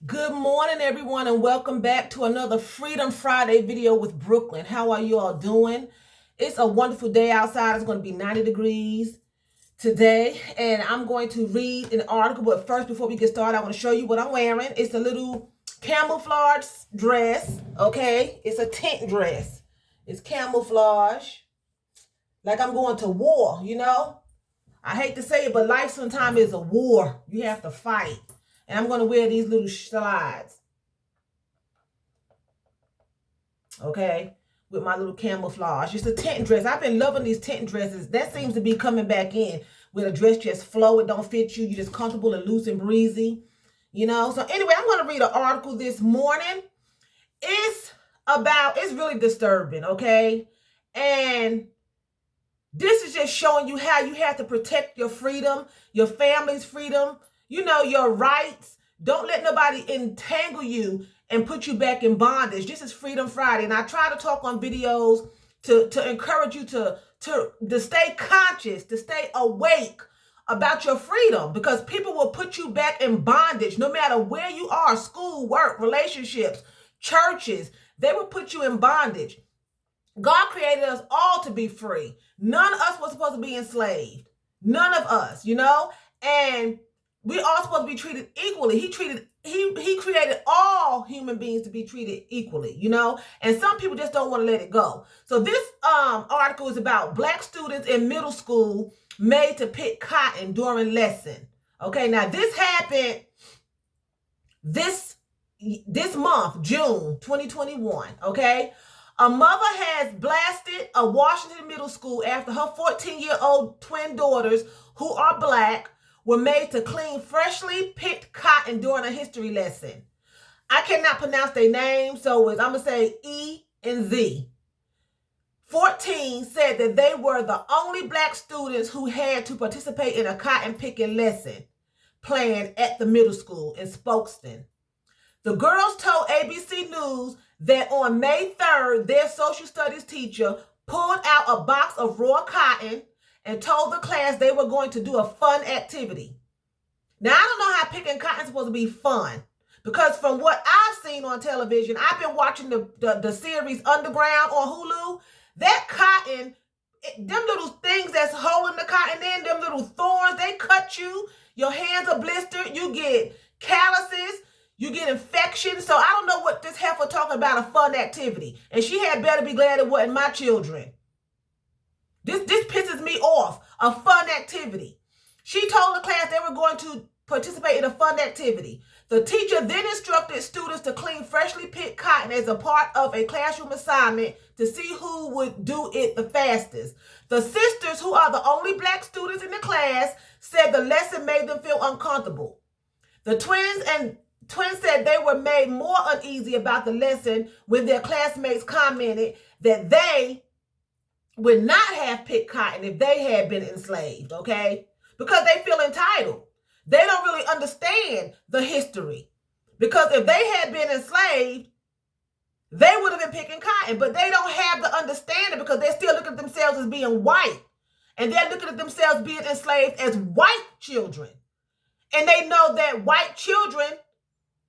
Good morning, everyone, and welcome back to another Freedom Friday video with Brooklyn. How are you all doing? It's a wonderful day outside. It's going to be 90 degrees today, and I'm going to read an article. But first, before we get started, I want to show you what I'm wearing. It's a little camouflage dress, okay? It's a tent dress. It's camouflage, like I'm going to war, you know? I hate to say it, but life sometimes is a war. You have to fight. And I'm going to wear these little slides, okay, with my little camouflage. It's a tent dress. I've been loving these tent dresses. That seems to be coming back in, where the dress just flow. It don't fit you. You're just comfortable and loose and breezy, you know. So anyway, I'm going to read an article this morning. It's really disturbing, okay? And this is just showing you how you have to protect your freedom, your family's freedom, you know, your rights. Don't let nobody entangle you and put you back in bondage. This is Freedom Friday, and I try to talk on videos to encourage you to stay conscious, to stay awake about your freedom, because people will put you back in bondage no matter where you are, school, work, relationships, churches. They will put you in bondage. God created us all to be free. None of us was supposed to be enslaved. None of us, you know? And we all supposed to be treated equally. He created all human beings to be treated equally, you know? And some people just don't want to let it go. So this article is about Black students in middle school made to pick cotton during lesson. Okay, now this happened this month, June 2021, okay? A mother has blasted a Washington middle school after her 14-year-old twin daughters, who are Black, were made to clean freshly picked cotton during a history lesson. I cannot pronounce their names, so I'm going to say E and Z. 14 said that they were the only Black students who had to participate in a cotton picking lesson planned at the middle school in Spokeston. The girls told ABC News that on May 3rd, their social studies teacher pulled out a box of raw cotton and told the class they were going to do a fun activity. Now, I don't know how picking cotton is supposed to be fun, because from what I've seen on television, I've been watching the series Underground on Hulu. That cotton, them little things that's holding the cotton in, them little thorns, they cut you. Your hands are blistered. You get calluses. You get infections. So I don't know what this heifer talking about, a fun activity. And she had better be glad it wasn't my children. This pisses me off. A fun activity. She told the class they were going to participate in a fun activity. The teacher then instructed students to clean freshly picked cotton as a part of a classroom assignment to see who would do it the fastest. The sisters, who are the only Black students in the class, said the lesson made them feel uncomfortable. The twins said they were made more uneasy about the lesson when their classmates commented that they would not have picked cotton if they had been enslaved, okay? Because they feel entitled. They don't really understand the history. Because if they had been enslaved, they would have been picking cotton, but they don't have the understanding because they still look at themselves as being white. And they're looking at themselves being enslaved as white children. And they know that white children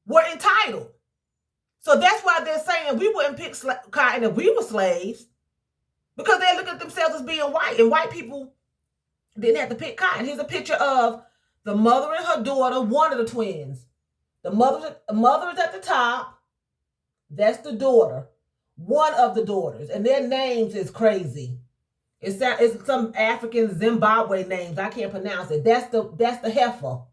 were entitled. So that's why they're saying we wouldn't pick cotton if we were slaves, because they look at themselves as being white, and white people didn't have to pick cotton. Here's a picture of the mother and her daughter, one of the twins. The mother is at the top. That's the daughter, one of the daughters, and their names is crazy. It's some African Zimbabwe names. I can't pronounce it. That's the heifer.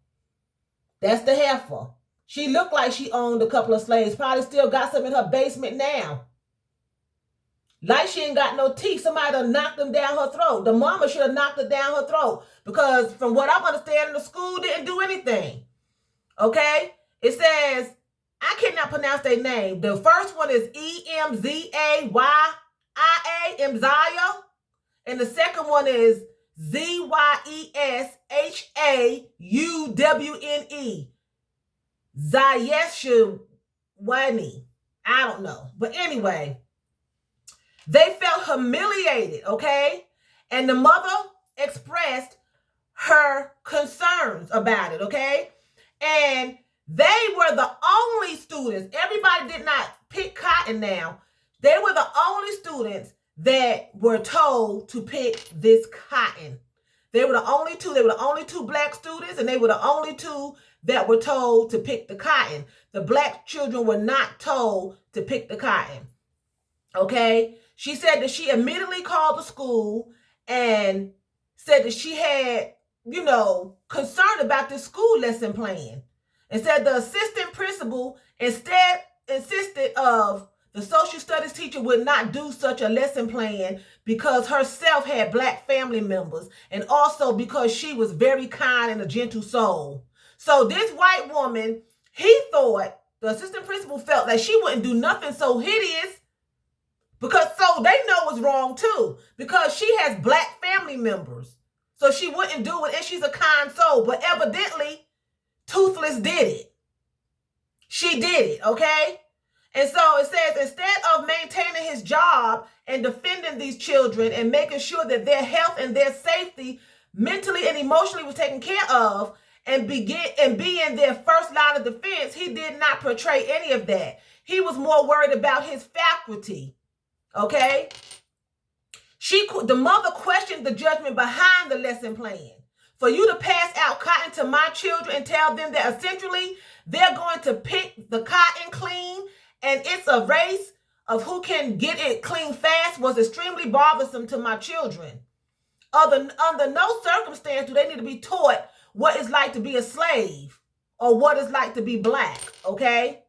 That's the heifer. She looked like she owned a couple of slaves. Probably still got some in her basement now. Like she ain't got no teeth. Somebody done knocked them down her throat. The mama should have knocked it down her throat, because from what I'm understanding, the school didn't do anything. Okay? It says, I cannot pronounce their name. The first one is Emzayah, Emzayah. And the second one is Zeyeshawne. Zayeshawani. I don't know. But anyway, they felt humiliated, okay? And the mother expressed her concerns about it, okay? And They were the only students. Everybody did not pick cotton now. They were the only students that were told to pick this cotton. They were the only two. They were the only two black students, and they were the only two that were told to pick the cotton. The black children were not told to pick the cotton. Okay? She said that she immediately called the school and said that she had, concern about this school lesson plan. And said the assistant principal instead insisted of the social studies teacher would not do such a lesson plan because herself had black family members and also because she was very kind and a gentle soul. So this white woman, the assistant principal felt that she wouldn't do nothing so hideous because so they know it's wrong too because she has black family members. So she wouldn't do it and she's a kind soul, but evidently Toothless did it. She did it, okay? And so it says, instead of maintaining his job and defending these children and making sure that their health and their safety mentally and emotionally was taken care of and being their first line of defense, he did not portray any of that. He was more worried about his faculty, okay? The mother questioned the judgment behind the lesson plan. For you to pass out cotton to my children and tell them that essentially they're going to pick the cotton clean and it's a race of who can get it clean fast was extremely bothersome to my children. Under no circumstance do they need to be taught what it's like to be a slave or what it's like to be black, okay?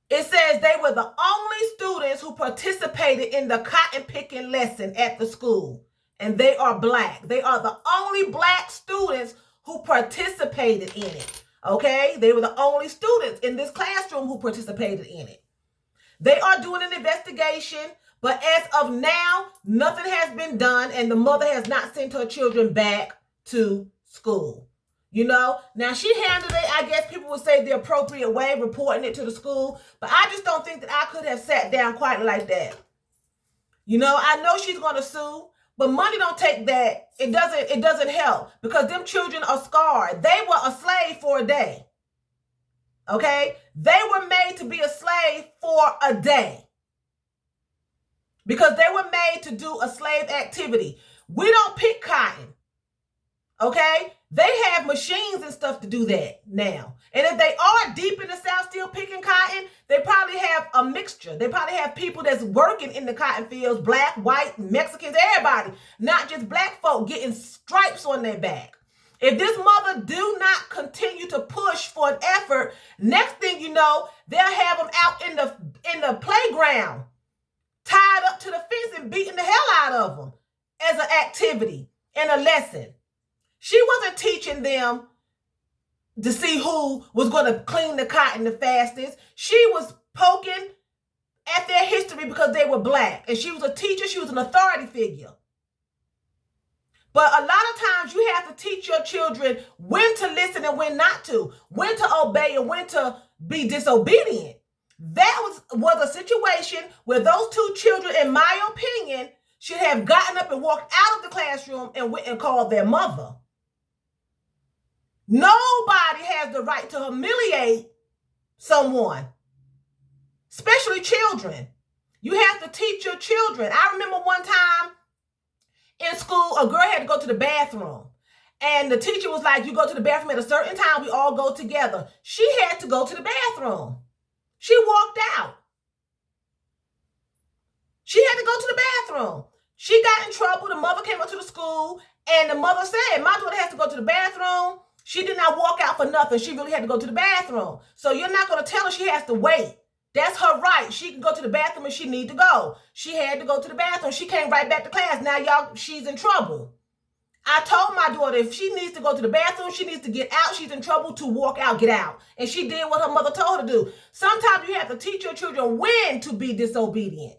It says they were the only students who participated in the cotton picking lesson at the school. And they are black. They are the only black students who participated in it. Okay? They were the only students in this classroom who participated in it. They are doing an investigation, but as of now, nothing has been done, and the mother has not sent her children back to school. Now she handled it, I guess people would say, the appropriate way, reporting it to the school, but I just don't think that I could have sat down quite like that. I know she's going to sue. But money don't take that. It doesn't help because them children are scarred. They were a slave for a day. Okay? They were made to be a slave for a day. Because they were made to do a slave activity. We don't pick cotton. Okay? They have machines and stuff to do that now. And if they are deep in the South still picking cotton, they probably have a mixture. They probably have people that's working in the cotton fields, black, white, Mexicans, everybody, not just black folk getting stripes on their back. If this mother do not continue to push for an effort, next thing you know, they'll have them out in the playground, tied up to the fence and beating the hell out of them as an activity and a lesson. She wasn't teaching them to see who was going to clean the cotton the fastest. She was poking at their history because they were black. And she was a teacher. She was an authority figure. But a lot of times you have to teach your children when to listen and when not to, when to obey and when to be disobedient. That was a situation where those two children, in my opinion, should have gotten up and walked out of the classroom and went and called their mother. Nobody has the right to humiliate someone, especially children. You have to teach your children. I remember one time in school, a girl had to go to the bathroom. And the teacher was like, you go to the bathroom at a certain time, we all go together. She had to go to the bathroom. She walked out. She had to go to the bathroom. She got in trouble. The mother came up to the school, and the mother said, my daughter has to go to the bathroom. She did not walk out for nothing. She really had to go to the bathroom. So you're not going to tell her she has to wait. That's her right. She can go to the bathroom if she need to go. She had to go to the bathroom. She came right back to class. Now, she's in trouble. I told my daughter if she needs to go to the bathroom, she needs to get out. She's in trouble to walk out, get out. And she did what her mother told her to do. Sometimes you have to teach your children when to be disobedient.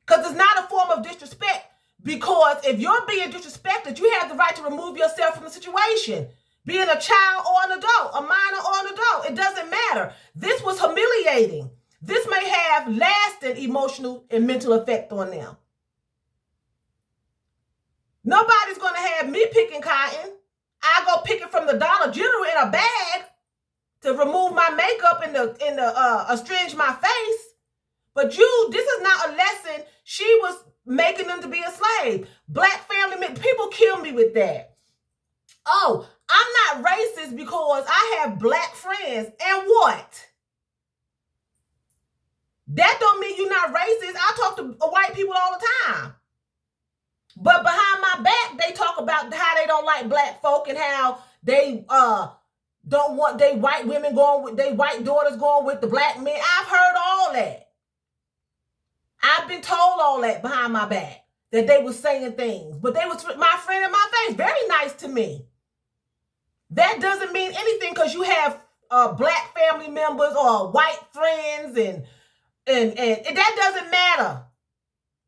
Because it's not a form of disrespect. Because if you're being disrespected, you have the right to remove yourself from the situation. Being a child or an adult, a minor or an adult, it doesn't matter. This was humiliating. This may have lasting emotional and mental effect on them. Nobody's going to have me picking cotton. I go pick it from the Dollar General in a bag to remove my makeup and astringe my face. But this is not a lesson. She was making them to be a slave. Black family, people kill me with that. Oh, I'm not racist because I have black friends. And what? That don't mean you're not racist. I talk to white people all the time. But behind my back, they talk about how they don't like black folk and how they don't want they white women going with they white daughters going with the black men. I've heard all that. I've been told all that behind my back, that they were saying things. But they was my friend in my face, very nice to me. That doesn't mean anything because you have black family members or white friends and that doesn't matter.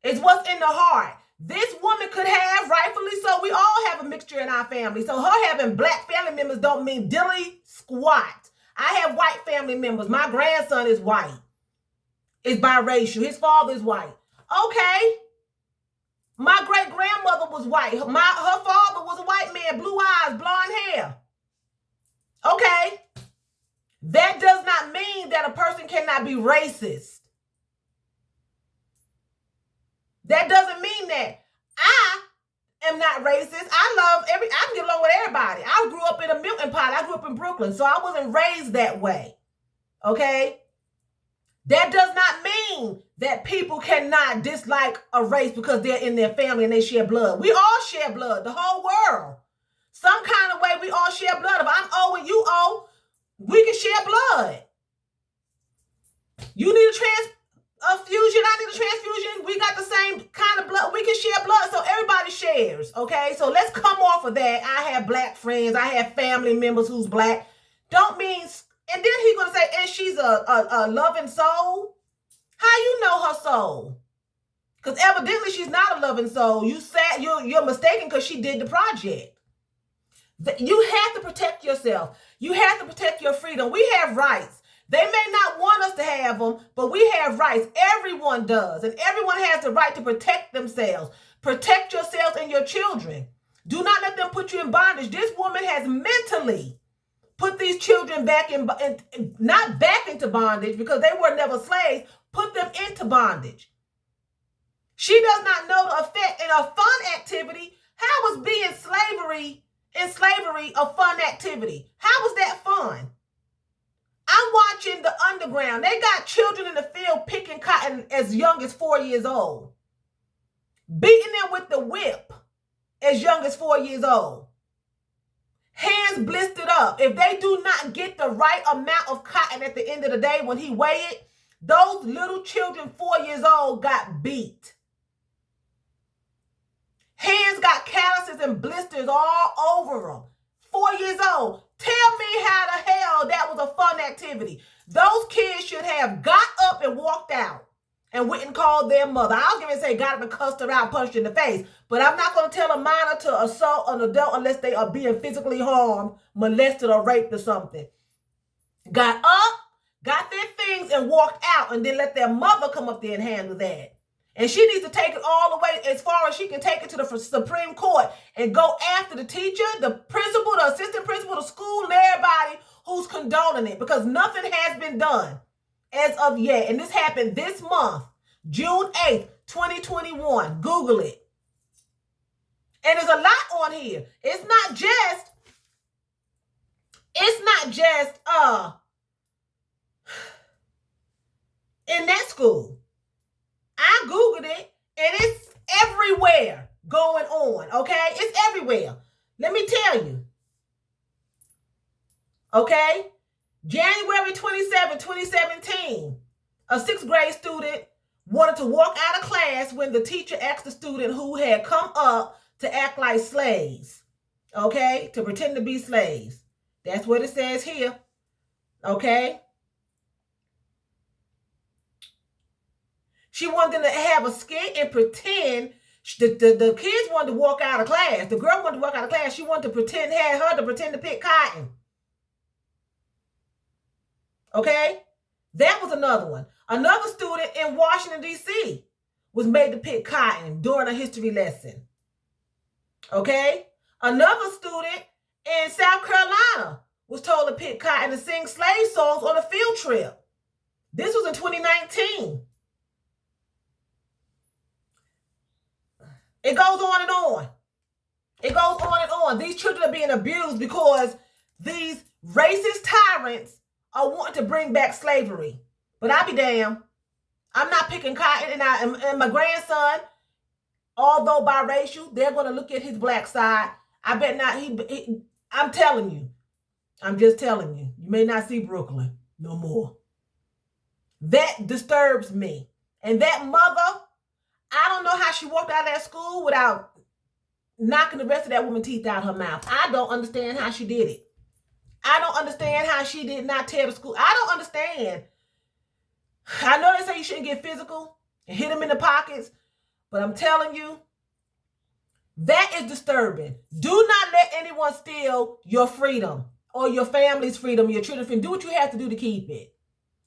It's what's in the heart. This woman could have, rightfully so, we all have a mixture in our family. So her having black family members don't mean dilly squat. I have white family members. My grandson is white. Is biracial. His father is white. Okay. My great-grandmother was white. Her father was a white man, blue eyes, blonde hair. Okay. That does not mean that a person cannot be racist. That doesn't mean that. I am not racist. I can get along with everybody. I grew up in a melting pot. I grew up in Brooklyn, so I wasn't raised that way. Okay? That does not mean that people cannot dislike a race because they're in their family and they share blood. We all share blood, the whole world. Some kind of way we all share blood. If I'm O and you O, we can share blood. You need a fusion, I need a transfusion. We got the same kind of blood. We can share blood, so everybody shares, okay? So let's come off of that. I have black friends. I have family members who's black. Don't mean... And then he's going to say, and she's a loving soul? How you know her soul? Because evidently she's not a loving soul. You're mistaken because she did the project. You have to protect yourself. You have to protect your freedom. We have rights. They may not want us to have them, but we have rights. Everyone does. And everyone has the right to protect themselves. Protect yourselves and your children. Do not let them put you in bondage. This woman has mentally put these children back not back into bondage because they were never slaves, put them into bondage. She does not know the effect in a fun activity. How was being in slavery a fun activity? How was that fun? I'm watching The Underground. They got children in the field picking cotton as young as 4 years old. Beating them with the whip as young as 4 years old. Hands blistered up. If they do not get the right amount of cotton at the end of the day when he weighed it, those little children 4 years old got beat. Hands got calluses and blisters all over them. 4 years old. Tell me how the hell that was a fun activity. Those kids should have got up and walked out and went and called their mother. I was going to say got up and cussed her out, punched her in the face. But I'm not going to tell a minor to assault an adult unless they are being physically harmed, molested, or raped or something. Got up, got their things, and walked out, and then let their mother come up there and handle that. And she needs to take it all the way as far as she can take it to the Supreme Court and go after the teacher, the principal, the assistant principal, the school, and everybody who's condoning it because nothing has been done as of yet. And this happened this month, June 8th, 2021. Google it. And there's a lot on here. It's not just in that school. I Googled it, and it's everywhere going on, okay? It's everywhere. Let me tell you. Okay? January 27, 2017, a 6th grade student wanted to walk out of class when the teacher asked the student who had come up to act like slaves, okay? To pretend to be slaves. That's what it says here, okay? She wanted to have a skit and pretend. The kids wanted to walk out of class. The girl wanted to walk out of class. She wanted to pretend, had her to pretend to pick cotton. Okay? That was another one. Another student in Washington, D.C. was made to pick cotton during a history lesson. Okay? Another student in South Carolina was told to pick cotton and sing slave songs on a field trip. This was in 2019. It goes on and on. It goes on and on. These children are being abused because these racist tyrants are wanting to bring back slavery. But I be damned. I'm not picking cotton, and my grandson, although biracial, they're going to look at his black side. I bet not. I'm telling you. I'm just telling you. You may not see Brooklyn no more. That disturbs me. And that mother, I don't know how she walked out of that school without knocking the rest of that woman's teeth out her mouth. I don't understand how she did it. I don't understand how she did not tear the school. I don't understand. I know they say you shouldn't get physical and hit them in the pockets, but I'm telling you, that is disturbing. Do not let anyone steal your freedom or your family's freedom, your children's freedom. Do what you have to do to keep it.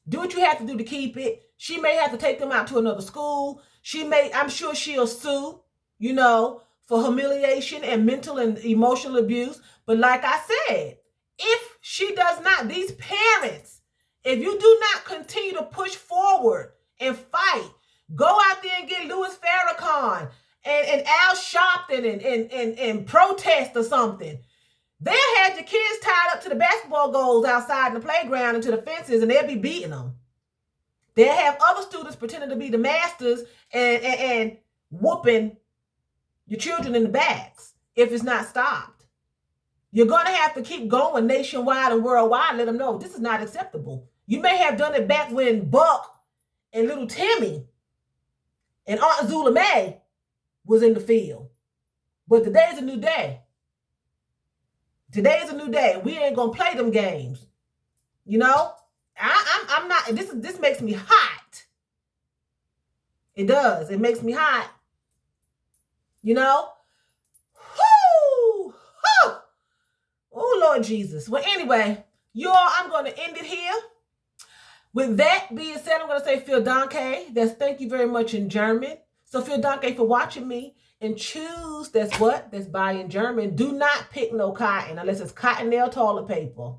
Do what you have to do to keep it. She may have to take them out to another school. I'm sure she'll sue, for humiliation and mental and emotional abuse. But like I said, if she does not, these parents, if you do not continue to push forward and fight, go out there and get Louis Farrakhan and Al Sharpton and protest or something. They'll have your kids tied up to the basketball goals outside in the playground and to the fences, and they'll be beating them. They'll have other students pretending to be the masters and whooping your children in the backs if it's not stopped. You're going to have to keep going nationwide and worldwide. Let them know this is not acceptable. You may have done it back when Buck and little Timmy and Aunt Zula Mae was in the field. But today's a new day. Today's a new day. We ain't going to play them games. I'm not, this makes me hot. It does. It makes me hot. Oh, Lord Jesus. Well, anyway, y'all, I'm going to end it here. With that being said, I'm going to say vielen Dank. That's thank you very much in German. So vielen Dank for watching me. And choose, that's what? That's buy in German. Do not pick no cotton unless it's cotton nail toilet paper.